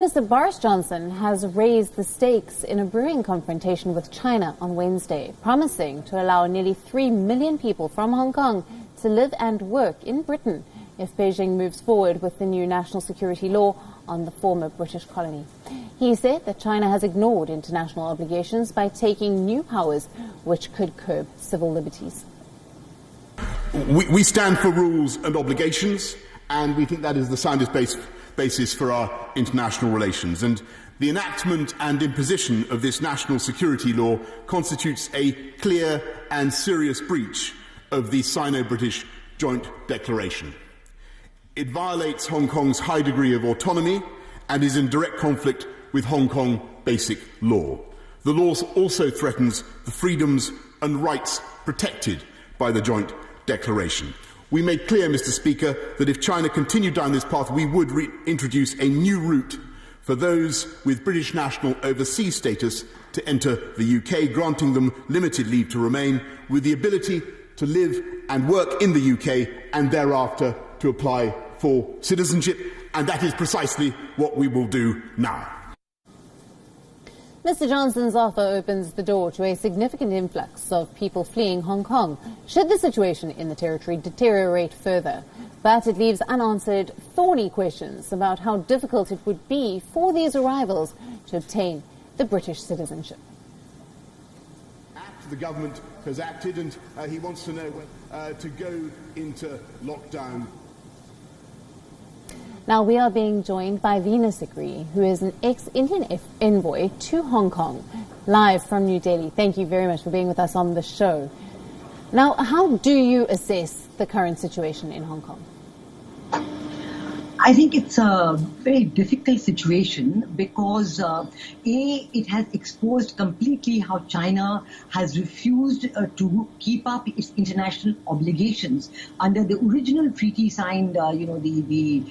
Mr. Boris Johnson has raised the stakes in a brewing confrontation with China on Wednesday, promising to allow nearly 3 million people from Hong Kong to live and work in Britain if Beijing moves forward with the new national security law on the former British colony. He said that China has ignored international obligations by taking new powers which could curb civil liberties. We stand for rules and obligations, and we think that is the soundest basis for our international relations. And the enactment and imposition of this national security law constitutes a clear and serious breach of the Sino-British Joint Declaration. It violates Hong Kong's high degree of autonomy and is in direct conflict with Hong Kong basic law. The law also threatens the freedoms and rights protected by the Joint Declaration. We made clear, Mr. Speaker, that if China continued down this path, we would introduce a new route for those with British national overseas status to enter the UK, granting them limited leave to remain, with the ability to live and work in the UK and thereafter to apply for citizenship, and that is precisely what we will do now. Mr. Johnson's offer opens the door to a significant influx of people fleeing Hong Kong, should the situation in the territory deteriorate further. But it leaves unanswered, thorny questions about how difficult it would be for these arrivals to obtain the British citizenship. The government has acted, and he wants to know when to go into lockdown. Now we are being joined by Veena Sikri, who is an ex-Indian envoy to Hong Kong, live from New Delhi. Thank you very much for being with us on the show. Now, how do you assess the current situation in Hong Kong? I think it's a very difficult situation because, it has exposed completely how China has refused to keep up its international obligations under the original treaty signed, the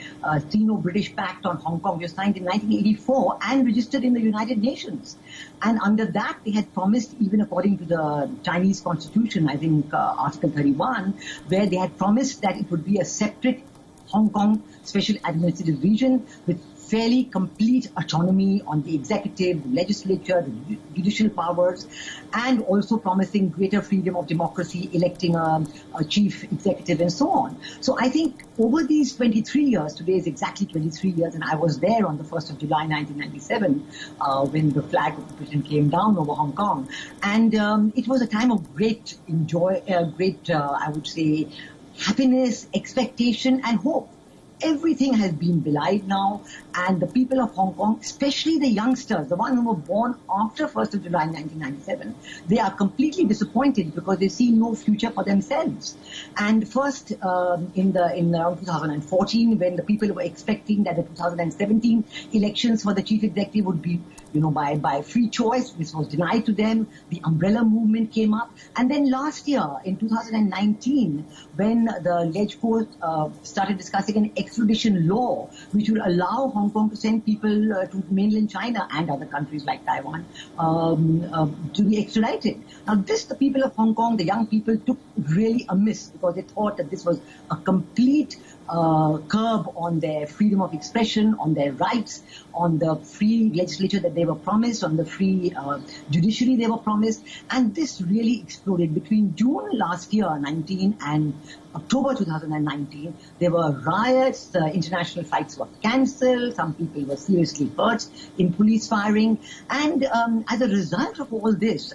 Sino-British Pact on Hong Kong was signed in 1984 and registered in the United Nations. And under that, they had promised, even according to the Chinese constitution, I think Article 31, where they had promised that it would be a separate Hong Kong Special Administrative Region with fairly complete autonomy on the executive, the legislature, the judicial powers, and also promising greater freedom of democracy, electing a chief executive and so on. So I think over these 23 years, today is exactly 23 years, and I was there on the 1st of July 1997 when the flag of Britain came down over Hong Kong. And it was a time of great I would say, happiness, expectation and hope. Everything has been belied now, and the people of Hong Kong, especially the youngsters, the ones who were born after 1st of July 1997, they are completely disappointed because they see no future for themselves. And first, in around 2014, when the people were expecting that the 2017 elections for the chief executive would be, by free choice, this was denied to them. The umbrella movement came up. And then last year, in 2019, when the Ledge Court started discussing an extradition law, which will allow Hong Kong to send people to mainland China and other countries like Taiwan to be extradited. Now this, the people of Hong Kong, the young people, took really amiss because they thought that this was a complete curb on their freedom of expression, on their rights, on the free legislature that they were promised, on the free judiciary they were promised. And this really exploded. Between June last year, 19, and October 2019, there were riots, international flights were cancelled, some people were seriously hurt in police firing. And as a result of all this,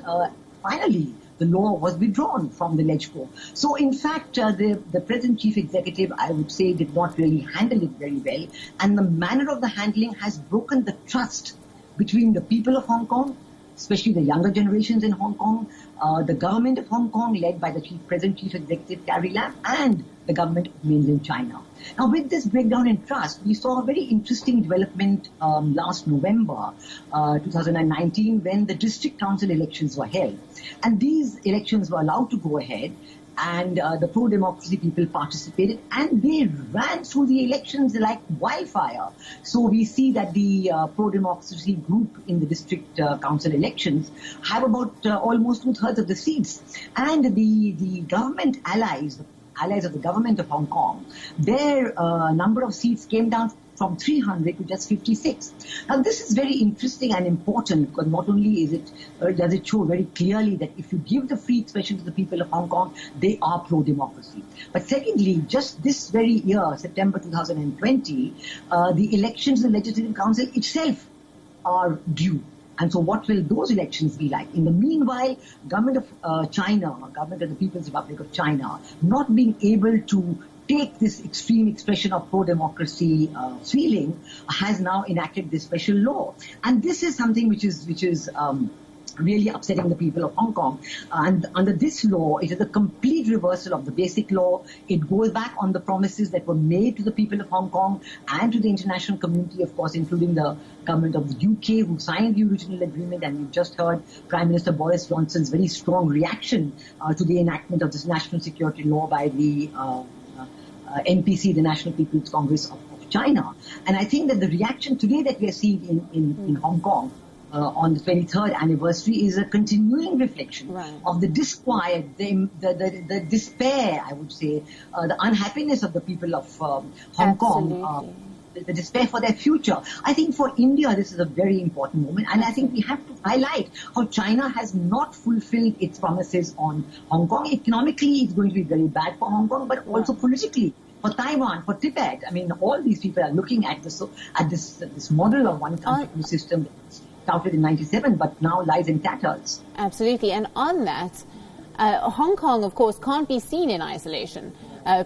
finally, the law was withdrawn from the Ledge Court. So, in fact, the present chief executive, I would say, did not really handle it very well. And the manner of the handling has broken the trust between the people of Hong Kong, especially the younger generations in Hong Kong, the government of Hong Kong, led by the present chief executive, Carrie Lam, and the government of mainland China. Now, with this breakdown in trust, we saw a very interesting development last November 2019 when the district council elections were held. And these elections were allowed to go ahead, and the pro-democracy people participated, and they ran through the elections like wildfire. So we see that the pro-democracy group in the district council elections have about almost 2/3 of the seats. And the government allies of the government of Hong Kong, their number of seats came down from 300 to just 56. Now, this is very interesting and important because not only is it does it show very clearly that if you give the free expression to the people of Hong Kong, they are pro-democracy. But secondly, just this very year, September 2020, the elections in the Legislative Council itself are due. And so what will those elections be like? In the meanwhile, government of China, government of the People's Republic of China, not being able to take this extreme expression of pro-democracy feeling, has now enacted this special law. And this is something which is really upsetting the people of Hong Kong. And under this law, it is a complete reversal of the basic law. It goes back on the promises that were made to the people of Hong Kong and to the international community, of course, including the government of the UK, who signed the original agreement. And we've just heard Prime Minister Boris Johnson's very strong reaction to the enactment of this national security law by the NPC, the National People's Congress of China. And I think that the reaction today that we are seeing in Hong Kong on the 23rd anniversary is a continuing reflection of the disquiet, the despair, I would say, the unhappiness of the people of Hong Kong, the despair for their future. I think for India, this is a very important moment. And I think we have to highlight how China has not fulfilled its promises on Hong Kong. Economically, it's going to be very bad for Hong Kong, but also politically. For Taiwan, for Tibet, I mean, all these people are looking at this model of one country system started in 97, but now lies in tatters. Absolutely. And on that, Hong Kong, of course, can't be seen in isolation.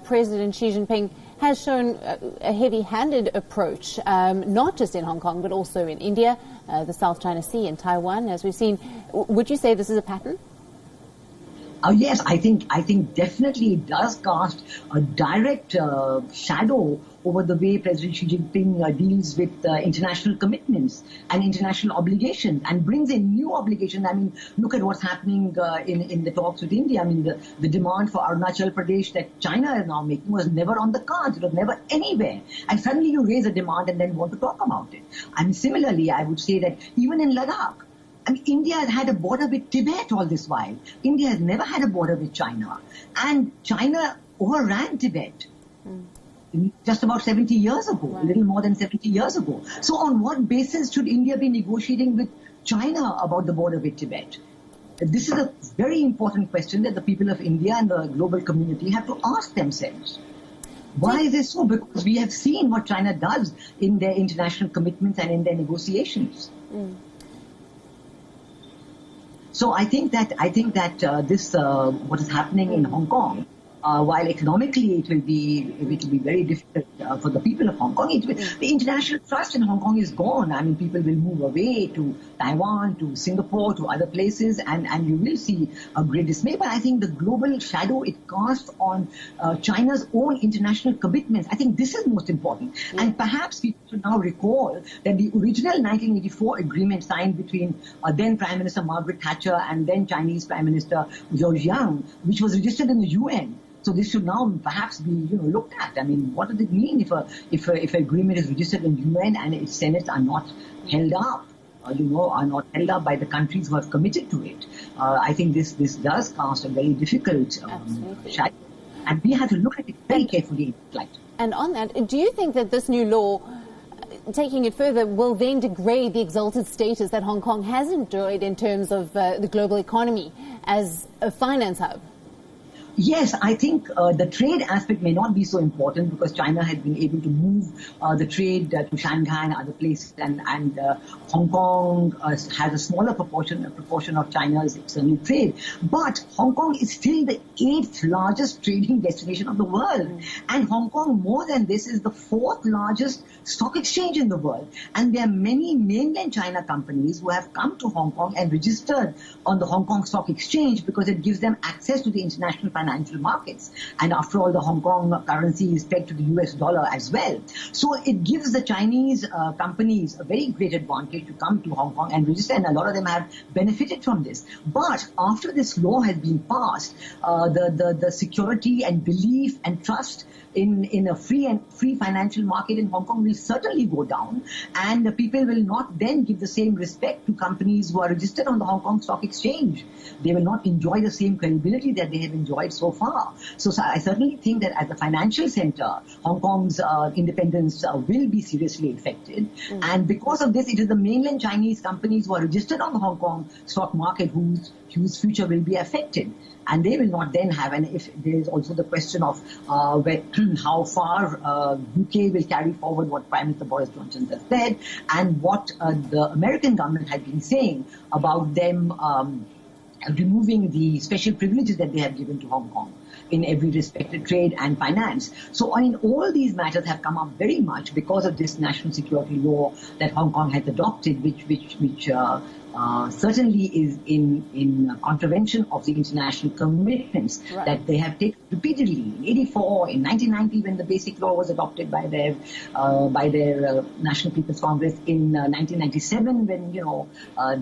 President Xi Jinping has shown a heavy-handed approach, not just in Hong Kong, but also in India, the South China Sea, and Taiwan, as we've seen. Would you say this is a pattern? Yes, I think definitely it does cast a direct shadow over the way President Xi Jinping deals with international commitments and international obligations and brings in new obligations. I mean, look at what's happening in the talks with India. I mean, the demand for Arunachal Pradesh that China is now making was never on the cards. It was never anywhere. And suddenly you raise a demand and then want to talk about it. And similarly, I would say that even in Ladakh, I mean, India has had a border with Tibet all this while. India has never had a border with China. And China overran Tibet just about 70 years ago, a little more than 70 years ago. So on what basis should India be negotiating with China about the border with Tibet? This is a very important question that the people of India and the global community have to ask themselves. Why is this so? Because we have seen what China does in their international commitments and in their negotiations. So I think that this what is happening in Hong Kong, while economically it will be very difficult for the people of Hong Kong, the international trust in Hong Kong is gone. I mean, people will move away to Taiwan, to Singapore, to other places, and you will see a great dismay. But I think the global shadow it casts on China's own international commitments, I think this is most important. And perhaps people should now recall that the original 1984 agreement signed between then Prime Minister Margaret Thatcher and then Chinese Prime Minister Zhou Ziyang, which was registered in the UN. So this should now perhaps be, looked at. I mean, what does it mean if an agreement is registered in UN and its senates are not held up, are not held up by the countries who have committed to it? I think this does cast a very difficult shadow, and we have to look at it very carefully. And on that, do you think that this new law, taking it further, will then degrade the exalted status that Hong Kong has enjoyed in terms of the global economy as a finance hub? Yes, I think the trade aspect may not be so important because China has been able to move the trade to Shanghai and other places, and Hong Kong has a smaller proportion of China's external trade. But Hong Kong is still the 8th largest trading destination of the world. And Hong Kong, more than this, is the 4th largest stock exchange in the world. And there are many mainland China companies who have come to Hong Kong and registered on the Hong Kong Stock Exchange because it gives them access to the international financial markets. And after all, the Hong Kong currency is pegged to the US dollar as well. So it gives the Chinese companies a very great advantage to come to Hong Kong and register, and a lot of them have benefited from this. But after this law has been passed, the security and belief and trust in a free financial market in Hong Kong will certainly go down, and the people will not then give the same respect to companies who are registered on the Hong Kong Stock Exchange. They will not enjoy the same credibility that they have enjoyed so far. So I certainly think that as a financial center, Hong Kong's independence will be seriously affected. And because of this, it is the mainland Chinese companies who are registered on the Hong Kong stock market whose future will be affected. And they will not then have, and if there is also the question of how far UK will carry forward what Prime Minister Boris Johnson has said, and what the American government had been saying about them removing the special privileges that they have given to Hong Kong in every respected trade and finance. So I mean, all these matters have come up very much because of this national security law that Hong Kong has adopted, which certainly is in contravention of the international commitments that they have taken repeatedly in 1984, in 1990 when the Basic Law was adopted by their National People's Congress, in 1997 when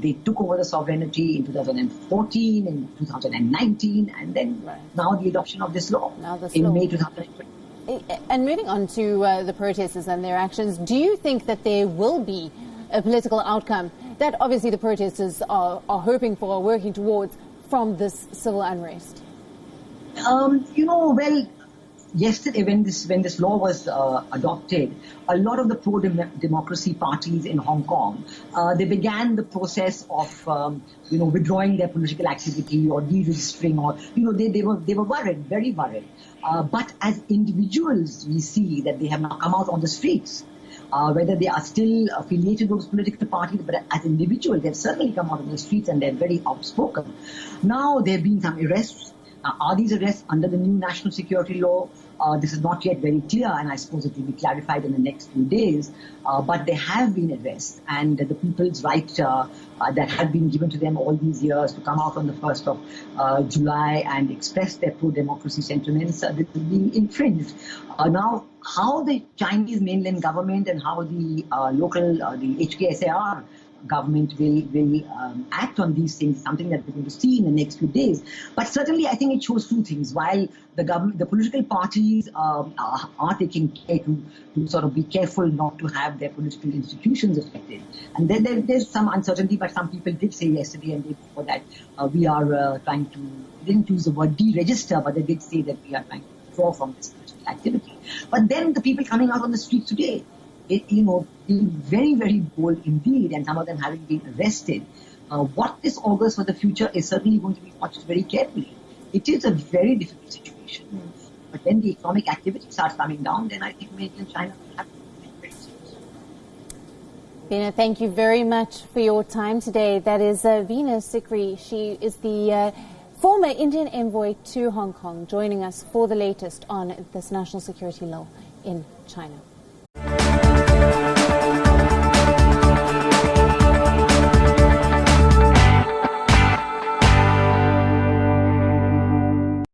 they took over the sovereignty, in 2014, in 2019, and then now the adoption of this law in May 2020. And moving on to the protesters and their actions, do you think that there will be a political outcome that obviously the protesters are hoping for, or working towards, from this civil unrest? Well, yesterday when this law was adopted, a lot of the pro-democracy parties in Hong Kong, they began the process of withdrawing their political activity or deregistering, or they were worried, very worried. But as individuals, we see that they have now come out on the streets. Whether they are still affiliated with those political parties, but as individuals, they've certainly come out on the streets and they're very outspoken. Now, there have been some arrests. Are these arrests under the new national security law? This is not yet very clear, and I suppose it will be clarified in the next few days. But there have been arrests, and the people's right that had been given to them all these years to come out on the 1st of July and express their pro-democracy sentiments, this is being infringed. Now, how the Chinese mainland government and how the local, the HKSAR government will act on these things, something that we're going to see in the next few days. But certainly, I think it shows two things. While the political parties are taking care to sort of be careful not to have their political institutions affected. And then there's some uncertainty, but some people did say yesterday and day before that we are trying to, they didn't use the word deregister, but they did say that we are trying to withdraw from this political activity. But then the people coming out on the street today, being very, very bold indeed, and some of them having been arrested. What this augurs for the future is certainly going to be watched very carefully. It is a very difficult situation. But when the economic activity starts coming down, then I think mainland China will have to be very serious. Veena, thank you very much for your time today. That is Veena Sikri. She is the former Indian envoy to Hong Kong, joining us for the latest on this national security law in China.